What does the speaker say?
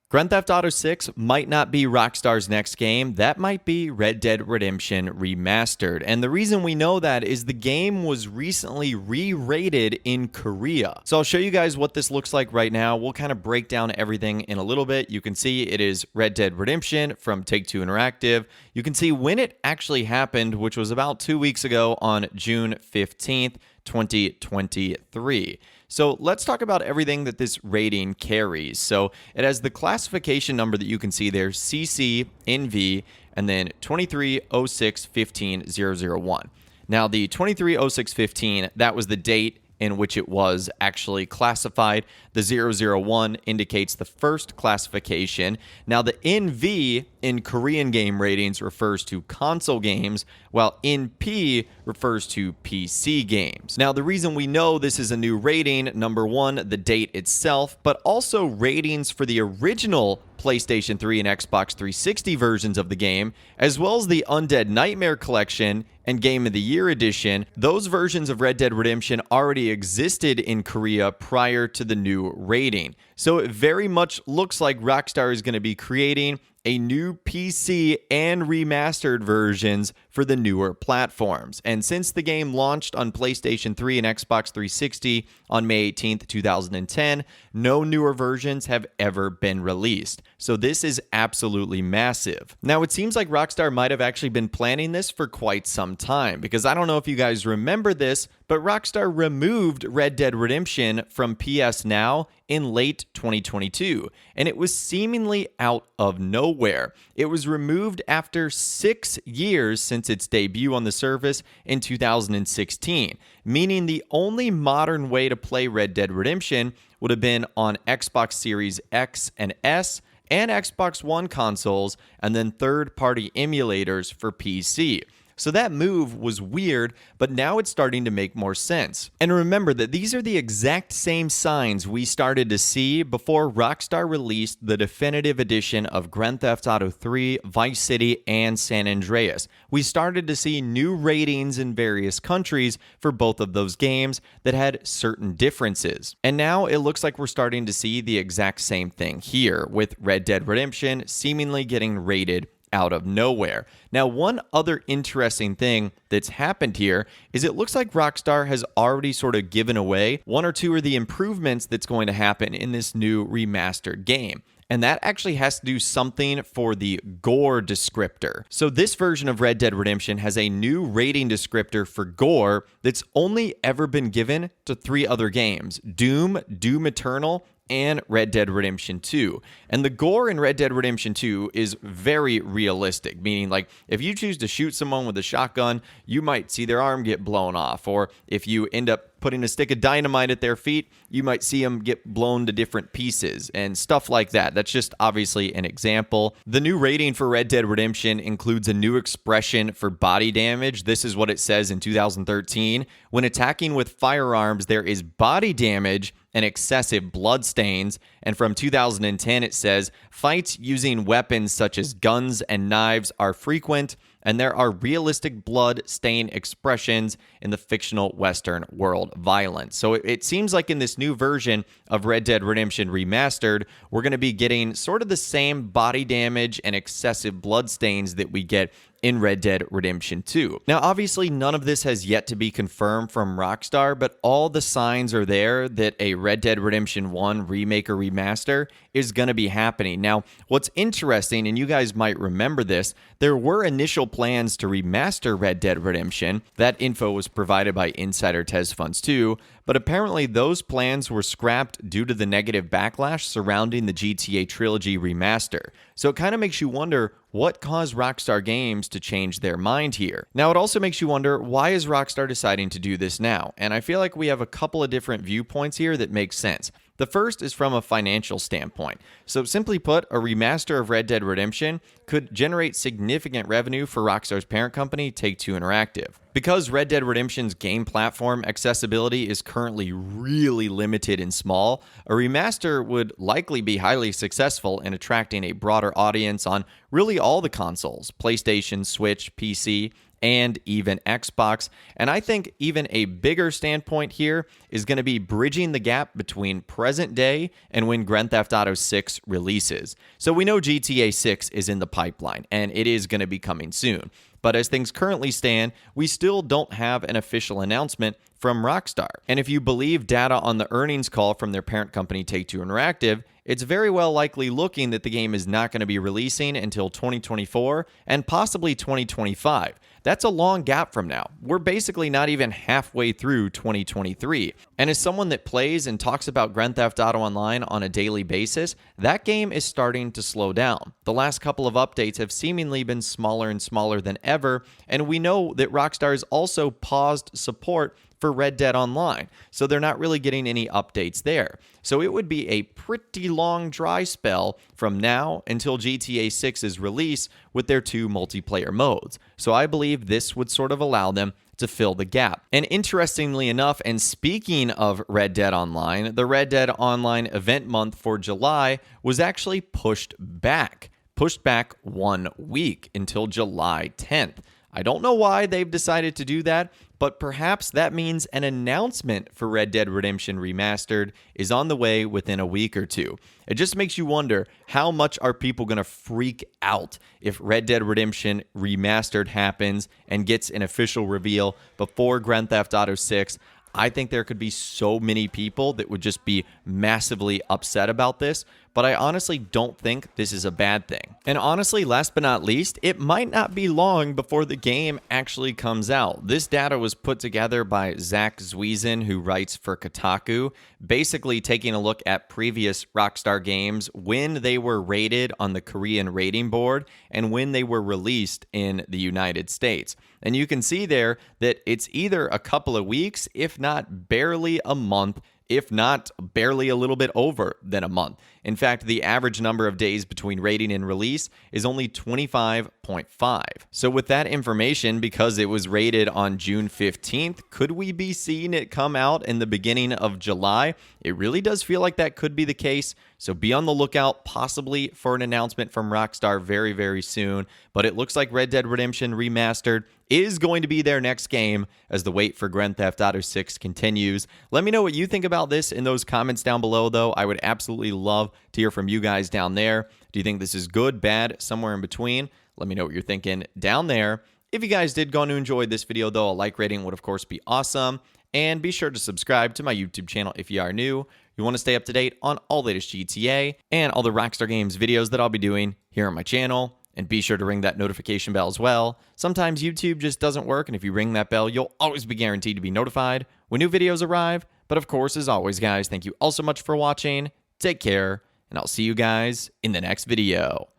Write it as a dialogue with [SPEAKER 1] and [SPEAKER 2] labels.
[SPEAKER 1] Grand Theft Auto 6 might not be Rockstar's next game. That might be Red Dead Redemption Remastered. And the reason we know that is the game was recently re-rated in Korea. So I'll show you guys what this looks like right now. We'll kind of break down everything in a little bit. You can see it is Red Dead Redemption from Take-Two Interactive. You can see when it actually happened, which was about 2 weeks ago on June 15th, 2023. So let's talk about everything that this rating carries. So it has the classification number that you can see there, CCNV, and then 230615-001. Now the 230615, that was the date in which it was actually classified. The 001 indicates the first classification. Now the NV in Korean game ratings refers to console games, while NP refers to PC games. Now the reason we know this is a new rating, number one, the date itself, but also ratings for the original PlayStation 3 and Xbox 360 versions of the game, as well as the Undead Nightmare Collection and Game of the Year Edition. Those versions of Red Dead Redemption already existed in Korea prior to the new rating. So it very much looks like Rockstar is going to be creating a new PC and remastered versions for the newer platforms. And since the game launched on PlayStation 3 and Xbox 360 on May 18th, 2010, no newer versions have ever been released. So this is absolutely massive. Now, it seems like Rockstar might have actually been planning this for quite some time, because I don't know if you guys remember this, but Rockstar removed Red Dead Redemption from PS Now in late 2022, and it was seemingly out of nowhere. It was removed after 6 years since its debut on the service in 2016, meaning the only modern way to play Red Dead Redemption would have been on Xbox Series X and S and Xbox One consoles, and then third-party emulators for PC. So that move was weird, but now it's starting to make more sense. And remember that these are the exact same signs we started to see before Rockstar released the definitive edition of Grand Theft Auto 3, Vice City, and San Andreas. We started to see new ratings in various countries for both of those games that had certain differences. And now it looks like we're starting to see the exact same thing here, with Red Dead Redemption seemingly getting rated out of nowhere. Now, one other interesting thing that's happened here is it looks like Rockstar has already sort of given away one or two of the improvements that's going to happen in this new remastered game. And that actually has to do something for the gore descriptor. So this version of Red Dead Redemption has a new rating descriptor for gore that's only ever been given to 3 other games: Doom, Doom Eternal, and Red Dead Redemption 2. And the gore in Red Dead Redemption 2 is very realistic, meaning like if you choose to shoot someone with a shotgun, you might see their arm get blown off, or if you end up putting a stick of dynamite at their feet, you might see them get blown to different pieces and stuff like that. That's just obviously an example. The new rating for Red Dead Redemption includes a new expression for body damage. This is what it says in 2013. When attacking with firearms, there is body damage and excessive blood stains. And from 2010, it says fights using weapons such as guns and knives are frequent, and there are realistic blood stain expressions in the fictional Western world violence. So it seems like in this new version of Red Dead Redemption Remastered, we're going to be getting sort of the same body damage and excessive blood stains that we get in Red Dead Redemption 2. Now, obviously, none of this has yet to be confirmed from Rockstar, but all the signs are there that a Red Dead Redemption 1 remake or remaster is going to be happening. Now, what's interesting, and you guys might remember this, there were initial plans to remaster Red Dead Redemption. That info was provided by Insider Tez Funds 2, but apparently those plans were scrapped due to the negative backlash surrounding the GTA Trilogy remaster. So it kind of makes you wonder what caused Rockstar Games to change their mind here. Now, it also makes you wonder, why is Rockstar deciding to do this now? And I feel like we have a couple of different viewpoints here that make sense. The first is from a financial standpoint. So simply put, a remaster of Red Dead Redemption could generate significant revenue for Rockstar's parent company, Take-Two Interactive. Because Red Dead Redemption's game platform accessibility is currently really limited and small, a remaster would likely be highly successful in attracting a broader audience on really all the consoles: PlayStation, Switch, PC, and even Xbox. And I think even a bigger standpoint here is going to be bridging the gap between present day and when Grand Theft Auto 6 releases. So we know GTA 6 is in the pipeline, and it is going to be coming soon. But as things currently stand, we still don't have an official announcement from Rockstar. And if you believe data on the earnings call from their parent company Take-Two Interactive, it's very well likely looking that the game is not going to be releasing until 2024 and possibly 2025. That's a long gap from now. We're basically not even halfway through 2023. And as someone that plays and talks about Grand Theft Auto Online on a daily basis, that game is starting to slow down. The last couple of updates have seemingly been smaller and smaller than ever, and we know that Rockstar has also paused support for Red Dead Online, so they're not really getting any updates there. So it would be a pretty long dry spell from now until GTA 6's release with their 2 multiplayer modes. So I believe this would sort of allow them to fill the gap. And interestingly enough, and speaking of Red Dead Online, the Red Dead Online event month for July was actually pushed back 1 week until July 10th. I don't know why they've decided to do that, but perhaps that means an announcement for Red Dead Redemption Remastered is on the way within a week or two. It just makes you wonder, how much are people going to freak out if Red Dead Redemption Remastered happens and gets an official reveal before Grand Theft Auto 6? I think there could be so many people that would just be massively upset about this, but I honestly don't think this is a bad thing. And honestly, last but not least, it might not be long before the game actually comes out. This data was put together by Zach Zwiesen, who writes for Kotaku, basically taking a look at previous Rockstar games, when they were rated on the Korean rating board and when they were released in the United States. And you can see there that it's either a couple of weeks, if not barely a month, if not barely a little bit over than a month. In fact, the average number of days between rating and release is only 25.5. So with that information, because it was rated on June 15th, could we be seeing it come out in the beginning of July? It really does feel like that could be the case. So be on the lookout possibly for an announcement from Rockstar very, very soon. But it looks like Red Dead Redemption Remastered is going to be their next game as the wait for Grand Theft Auto 6 continues. Let me know what you think about this in those comments down below, though. I would absolutely love to hear from you guys down there. Do you think this is good, bad, somewhere in between? Let me know what you're thinking down there. If you guys did go on to enjoy this video, though, a like rating would, of course, be awesome. And be sure to subscribe to my YouTube channel if you are new. You want to stay up to date on all the latest GTA and all the Rockstar Games videos that I'll be doing here on my channel. And be sure to ring that notification bell as well. Sometimes YouTube just doesn't work, and if you ring that bell, you'll always be guaranteed to be notified when new videos arrive. But of course, as always, guys, thank you all so much for watching. Take care, and I'll see you guys in the next video.